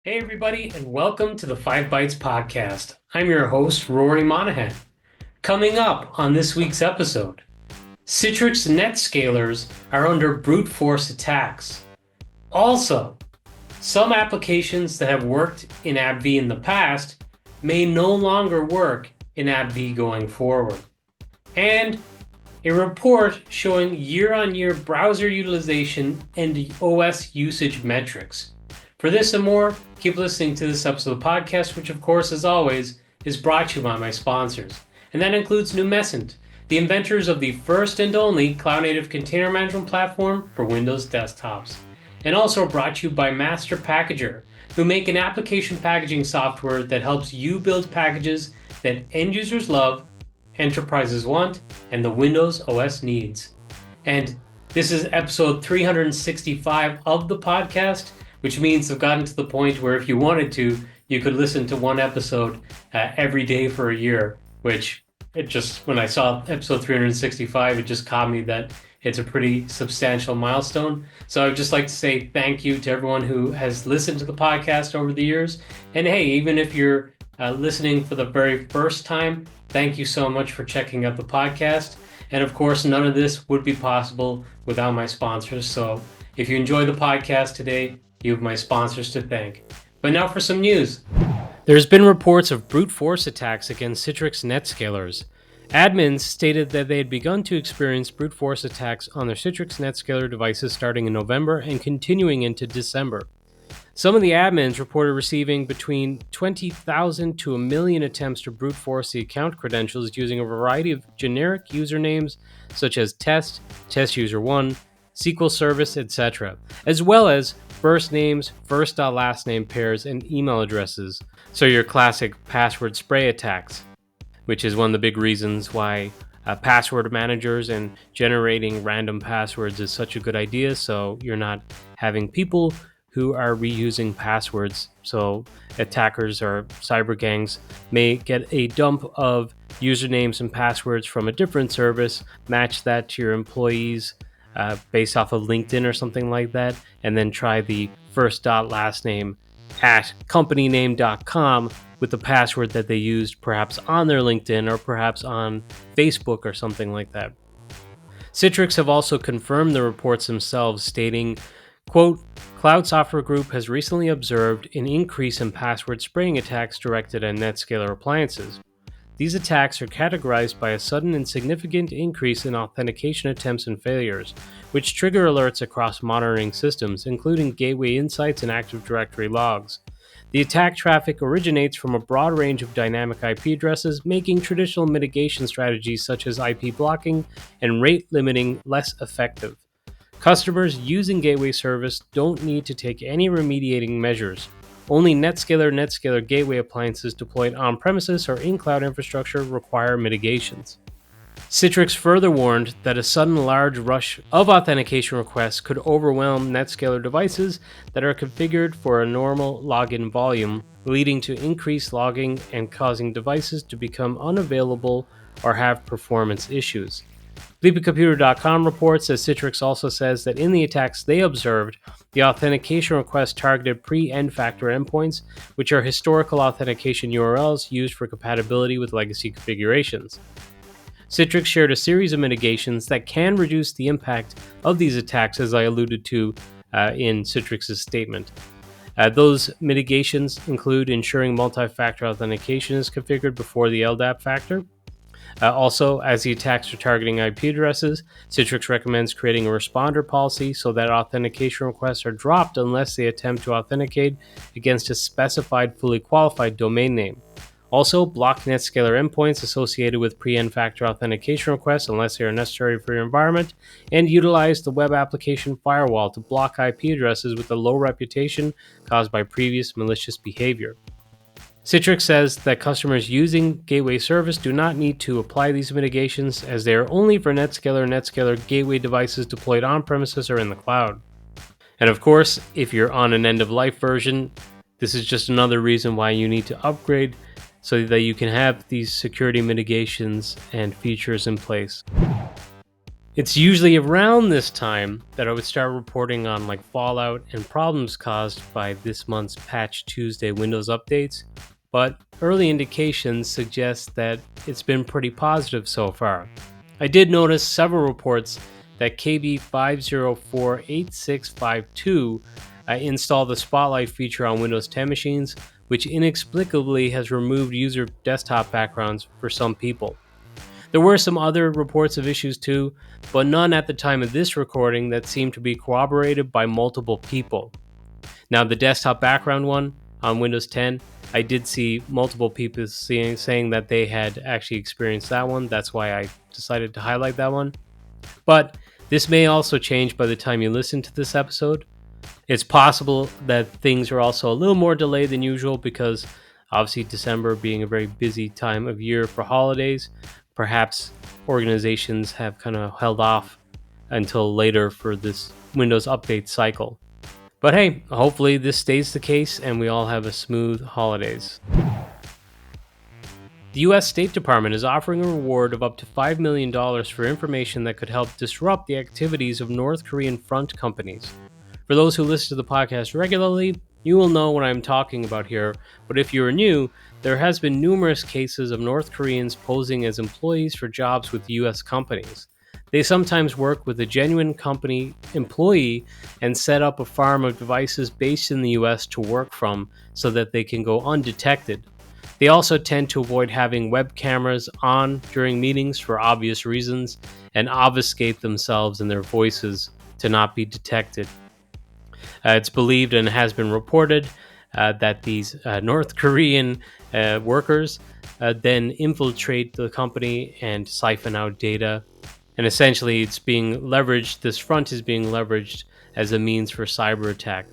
Hey, everybody, and welcome to the 5 Bytes podcast. I'm your host, Rory Monahan. Coming up on this week's episode, Citrix NetScalers are under brute force attacks. Also, some applications that have worked in AppV in the past may no longer work in AppV going forward. And a report showing year-on-year browser utilization and OS usage metrics. For this and more, keep listening to this episode of the podcast, which of course, as always, is brought to you by my sponsors. And that includes Numecent, the inventors of the first and only cloud-native container management platform for Windows desktops. And also brought to you by Master Packager, who make an application packaging software that helps you build packages that end users love, enterprises want, and the Windows OS needs. And this is episode 365 of the podcast, which means I've gotten to the point where if you wanted to, you could listen to one episode every day for a year, which when I saw episode 365, it just caught me that it's a pretty substantial milestone. So I'd just like to say thank you to everyone who has listened to the podcast over the years. And hey, even if you're listening for the very first time, thank you so much for checking out the podcast. And of course, none of this would be possible without my sponsors. So if you enjoy the podcast today, you have my sponsors to thank. But now for some news. There's been reports of brute force attacks against Citrix NetScalers. Admins stated that they had begun to experience brute force attacks on their Citrix NetScaler devices starting in November and continuing into December. Some of the admins reported receiving between 20,000 to 1 million attempts to brute force the account credentials using a variety of generic usernames such as test, testuser1, SQL service, etc., as well as first names, first.last name pairs, and email addresses. So your classic password spray attacks, which is one of the big reasons why password managers and generating random passwords is such a good idea. So you're not having people who are reusing passwords. So attackers or cyber gangs may get a dump of usernames and passwords from a different service, match that to your employees based off of LinkedIn or something like that, and then try the first.last name at companyname.com with the password that they used perhaps on their LinkedIn or perhaps on Facebook or something like that. Citrix have also confirmed the reports themselves, stating, quote, Cloud Software Group has recently observed an increase in password spraying attacks directed at NetScaler appliances. These attacks are categorized by a sudden and significant increase in authentication attempts and failures, which trigger alerts across monitoring systems, including Gateway Insights and Active Directory logs. The attack traffic originates from a broad range of dynamic IP addresses, making traditional mitigation strategies such as IP blocking and rate limiting less effective. Customers using Gateway Service don't need to take any remediating measures. Only NetScaler Gateway appliances deployed on-premises or in-cloud infrastructure require mitigations. Citrix further warned that a sudden large rush of authentication requests could overwhelm NetScaler devices that are configured for a normal login volume, leading to increased logging and causing devices to become unavailable or have performance issues. Bleepingcomputer.com reports that Citrix also says that in the attacks they observed, the authentication requests targeted pre-end factor endpoints, which are historical authentication URLs used for compatibility with legacy configurations. Citrix shared a series of mitigations that can reduce the impact of these attacks, as I alluded to in Citrix's statement. Those mitigations include ensuring multi-factor authentication is configured before the LDAP factor. Also, as the attacks are targeting IP addresses, Citrix recommends creating a responder policy so that authentication requests are dropped unless they attempt to authenticate against a specified fully qualified domain name. Also, block NetScaler endpoints associated with pre-end factor authentication requests unless they are necessary for your environment, and utilize the web application firewall to block IP addresses with a low reputation caused by previous malicious behavior. Citrix says that customers using Gateway Service do not need to apply these mitigations, as they are only for NetScaler Gateway devices deployed on-premises or in the cloud. And of course, if you're on an end-of-life version, this is just another reason why you need to upgrade so that you can have these security mitigations and features in place. It's usually around this time that I would start reporting on like fallout and problems caused by this month's Patch Tuesday Windows updates, but early indications suggest that it's been pretty positive so far. I did notice several reports that KB5048652 installed the Spotlight feature on Windows 10 machines, which inexplicably has removed user desktop backgrounds for some people. There were some other reports of issues too, but none at the time of this recording that seemed to be corroborated by multiple people. Now, the desktop background one on Windows 10, I did see multiple people saying that they had actually experienced that one. That's why I decided to highlight that one. But this may also change by the time you listen to this episode. It's possible that things are also a little more delayed than usual because obviously December being a very busy time of year for holidays, perhaps organizations have kind of held off until later for this Windows update cycle. But hey, hopefully this stays the case and we all have a smooth holidays. The US State Department is offering a reward of up to $5 million for information that could help disrupt the activities of North Korean front companies. For those who listen to the podcast regularly, you will know what I'm talking about here, but if you're new, there has been numerous cases of North Koreans posing as employees for jobs with US companies. They sometimes work with a genuine company employee and set up a farm of devices based in the US to work from so that they can go undetected. They also tend to avoid having web cameras on during meetings for obvious reasons and obfuscate themselves and their voices to not be detected. It's believed and has been reported that these North Korean workers then infiltrate the company and siphon out data. And essentially, it's being leveraged. This front is being leveraged as a means for cyber attack.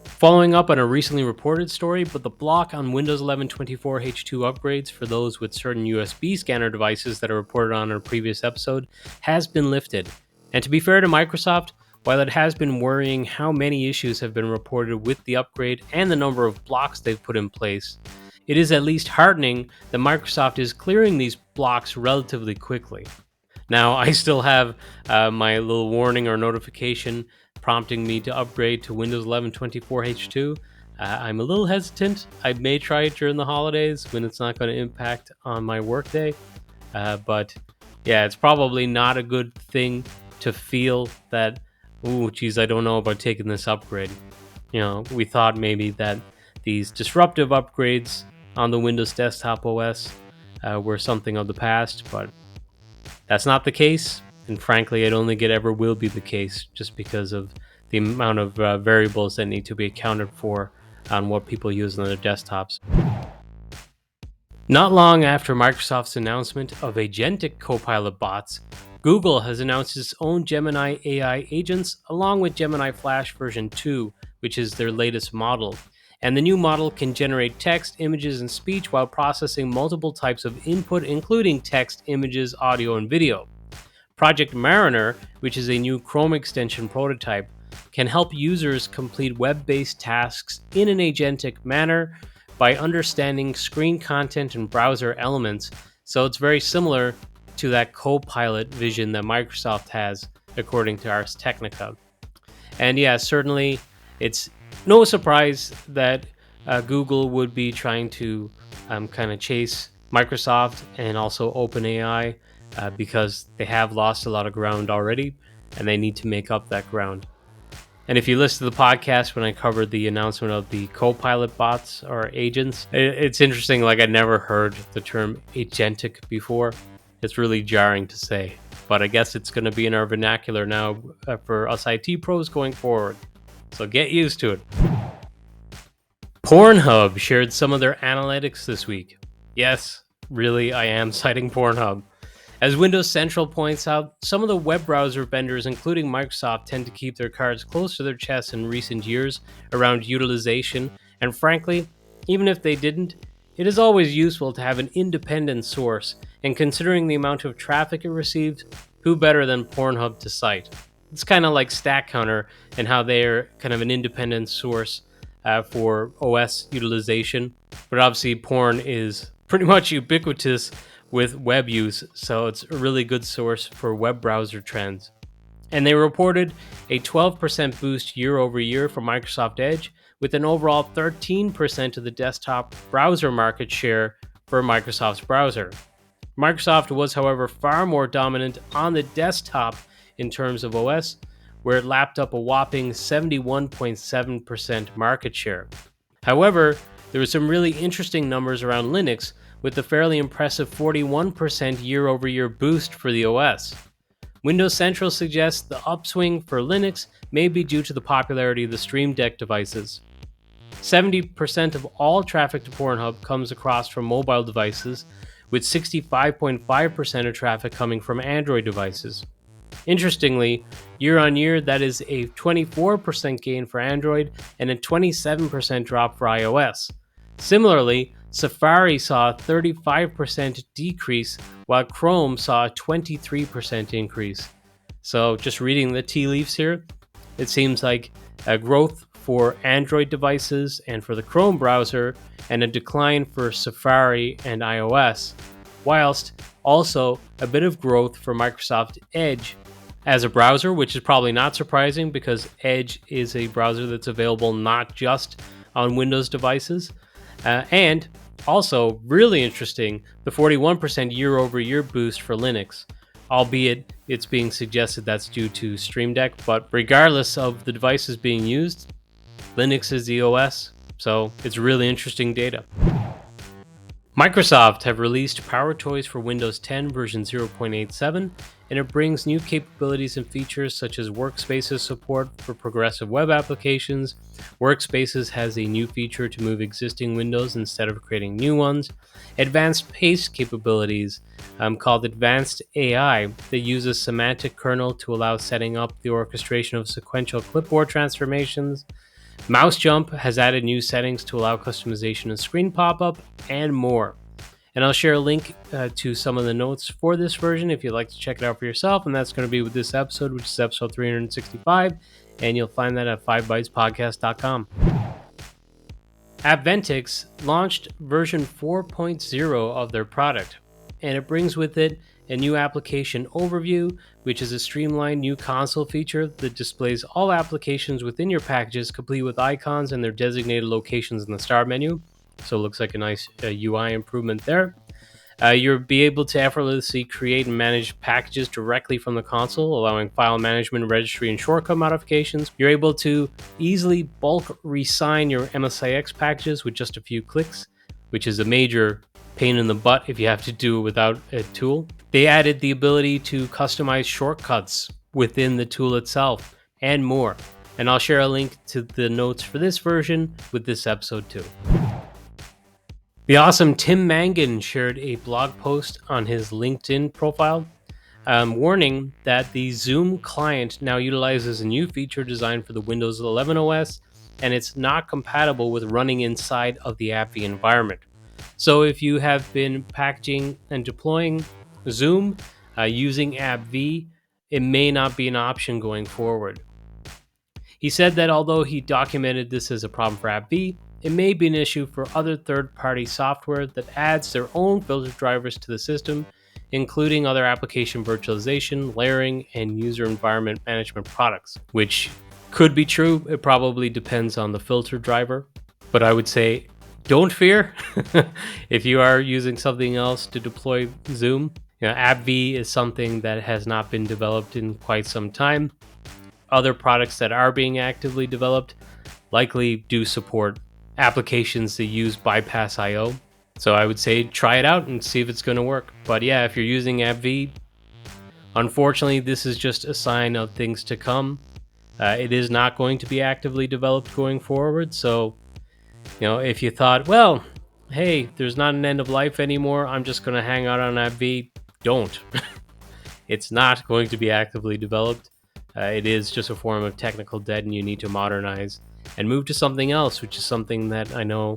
Following up on a recently reported story, but the block on Windows 11 24H2 upgrades for those with certain USB scanner devices that are reported on in a previous episode has been lifted. And to be fair to Microsoft, while it has been worrying how many issues have been reported with the upgrade and the number of blocks they've put in place, it is at least heartening that Microsoft is clearing these blocks relatively quickly. Now, I still have my little warning or notification prompting me to upgrade to Windows 11 24H2. I'm a little hesitant. I may try it during the holidays when it's not going to impact on my workday. But yeah, it's probably not a good thing to feel that, ooh, geez, I don't know about taking this upgrade. You know, we thought maybe that these disruptive upgrades on the Windows Desktop OS were something of the past, but that's not the case. And frankly, I don't think it ever will be the case just because of the amount of variables that need to be accounted for on what people use on their desktops. Not long after Microsoft's announcement of agentic Copilot bots, Google has announced its own Gemini AI agents along with Gemini Flash version 2, which is their latest model. And the new model can generate text, images, and speech while processing multiple types of input, including text, images, audio, and video. Project Mariner, which is a new Chrome extension prototype, can help users complete web-based tasks in an agentic manner by understanding screen content and browser elements. So it's very similar to that Copilot vision that Microsoft has, according to Ars Technica. And yeah, certainly it's no surprise that Google would be trying to kind of chase Microsoft and also OpenAI because they have lost a lot of ground already and they need to make up that ground. And if you listen to the podcast when I covered the announcement of the Copilot bots or agents, it's interesting, like I never heard the term agentic before. It's really jarring to say, but I guess it's going to be in our vernacular now for us IT pros going forward. So get used to it. Pornhub shared some of their analytics this week. Yes, really, I am citing Pornhub. As Windows Central points out, some of the web browser vendors, including Microsoft, tend to keep their cards close to their chests in recent years around utilization, and frankly, even if they didn't, it is always useful to have an independent source, and considering the amount of traffic it received, who better than Pornhub to cite? It's kind of like StatCounter and how they're kind of an independent source for OS utilization, but obviously porn is pretty much ubiquitous with web use, so it's a really good source for web browser trends. And they reported a 12% boost year over year for Microsoft Edge, with an overall 13% of the desktop browser market share for Microsoft's browser. Microsoft was, however, far more dominant on the desktop in terms of OS, where it lapped up a whopping 71.7% market share. However, there were some really interesting numbers around Linux, with a fairly impressive 41% year-over-year boost for the OS. Windows Central suggests the upswing for Linux may be due to the popularity of the Stream Deck devices. 70% of all traffic to Pornhub comes across from mobile devices, with 65.5% of traffic coming from Android devices. Interestingly, year on year, that is a 24% gain for Android and a 27% drop for iOS. Similarly, Safari saw a 35% decrease, while Chrome saw a 23% increase. So, just reading the tea leaves here, it seems like a growth for Android devices and for the Chrome browser, and a decline for Safari and iOS, whilst also a bit of growth for Microsoft Edge as a browser, which is probably not surprising because Edge is a browser that's available not just on Windows devices. And also, really interesting, the 41% year-over-year boost for Linux, albeit it's being suggested that's due to Stream Deck, but regardless of the devices being used, Linux is the OS, so it's really interesting data. Microsoft have released PowerToys for Windows 10 version 0.87, and it brings new capabilities and features such as Workspaces support for progressive web applications. Workspaces has a new feature to move existing windows instead of creating new ones. Advanced paste capabilities called Advanced AI that uses semantic kernel to allow setting up the orchestration of sequential clipboard transformations. Mouse Jump has added new settings to allow customization of screen pop-up, and more. And I'll share a link to some of the notes for this version if you'd like to check it out for yourself, and that's going to be with this episode, which is episode 365, and you'll find that at 5bytespodcast.com. AppVentix launched version 4.0 of their product, and it brings with it a new application overview, which is a streamlined new console feature that displays all applications within your packages, complete with icons and their designated locations in the start menu. So it looks like a nice UI improvement there. You'll be able to effortlessly create and manage packages directly from the console, allowing file management, registry, and shortcut modifications. You're able to easily bulk resign your MSIX packages with just a few clicks, which is a major pain in the butt if you have to do it without a tool. They added the ability to customize shortcuts within the tool itself and more. And I'll share a link to the notes for this version with this episode too. The awesome Tim Mangan shared a blog post on his LinkedIn profile warning that the Zoom client now utilizes a new feature designed for the Windows 11 OS, and it's not compatible with running inside of the AppV environment. So if you have been packaging and deploying Zoom using AppV, it may not be an option going forward. He said that although he documented this as a problem for AppV, it may be an issue for other third-party software that adds their own filter drivers to the system, including other application virtualization, layering, and user environment management products, which could be true. It probably depends on the filter driver, but I would say don't fear if you are using something else to deploy Zoom. AppV is something that has not been developed in quite some time. Other products that are being actively developed likely do support applications that use bypass I/O. So I would say try it out and see if it's going to work. But yeah, if you're using AppV, unfortunately, this is just a sign of things to come. It is not going to be actively developed going forward. So, if you thought, well, hey, there's not an end of life anymore, I'm just going to hang out on AppV, don't. It's not going to be actively developed. It is just a form of technical debt, and you need to modernize and move to something else, which is something that I know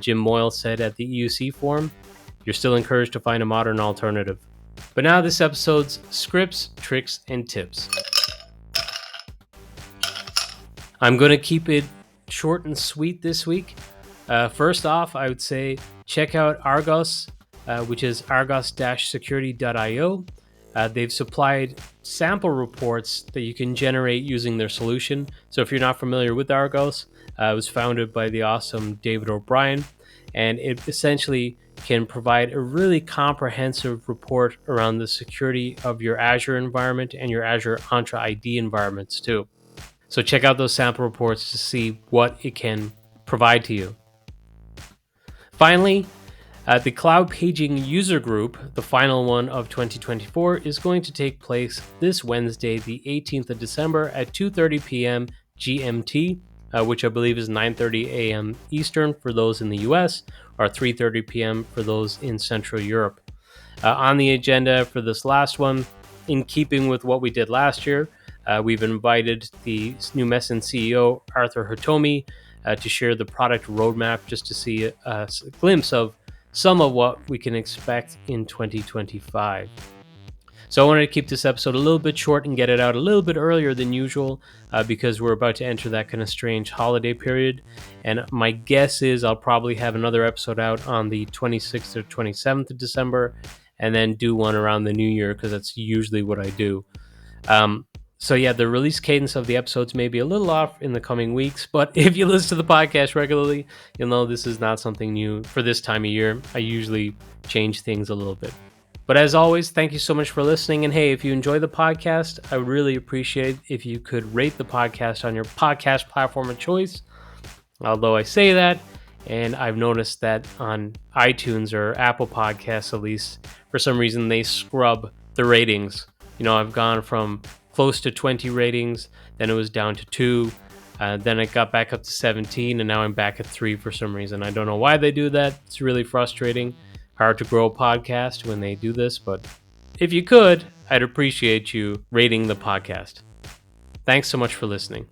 Jim Moyle said at the EUC forum. You're still encouraged to find a modern alternative. But now this episode's scripts, tricks, and tips. I'm going to keep it short and sweet this week. First off, I would say check out Argos. which is argos-security.io. They've supplied sample reports that you can generate using their solution. So if you're not familiar with Argos, it was founded by the awesome David O'Brien, and it essentially can provide a really comprehensive report around the security of your Azure environment and your Azure Entra ID environments too. So check out those sample reports to see what it can provide to you. Finally, the Cloudpaging user group, the final one of 2024, is going to take place this Wednesday, the 18th of December at 2:30 p.m. GMT, which I believe is 9:30 a.m. Eastern for those in the US, or 3:30 p.m. for those in Central Europe. On the agenda for this last one, in keeping with what we did last year, we've invited the Numecent CEO, Arthur Hitomi, to share the product roadmap just to see a glimpse of some of what we can expect in 2025. So I wanted to keep this episode a little bit short and get it out a little bit earlier than usual because we're about to enter that kind of strange holiday period. And my guess is I'll probably have another episode out on the 26th or 27th of December and then do one around the new year because that's usually what I do. So yeah, the release cadence of the episodes may be a little off in the coming weeks, but if you listen to the podcast regularly, you'll know this is not something new for this time of year. I usually change things a little bit. But as always, thank you so much for listening. And hey, if you enjoy the podcast, I would really appreciate if you could rate the podcast on your podcast platform of choice. Although I say that, and I've noticed that on iTunes or Apple Podcasts, at least, for some reason, they scrub the ratings. You know, I've gone from close to 20 ratings, then it was down to 2, then it got back up to 17, and now I'm back at 3 for some reason. I don't know why they do that. It's really frustrating. Hard to grow a podcast when they do this, but if you could, I'd appreciate you rating the podcast. Thanks so much for listening.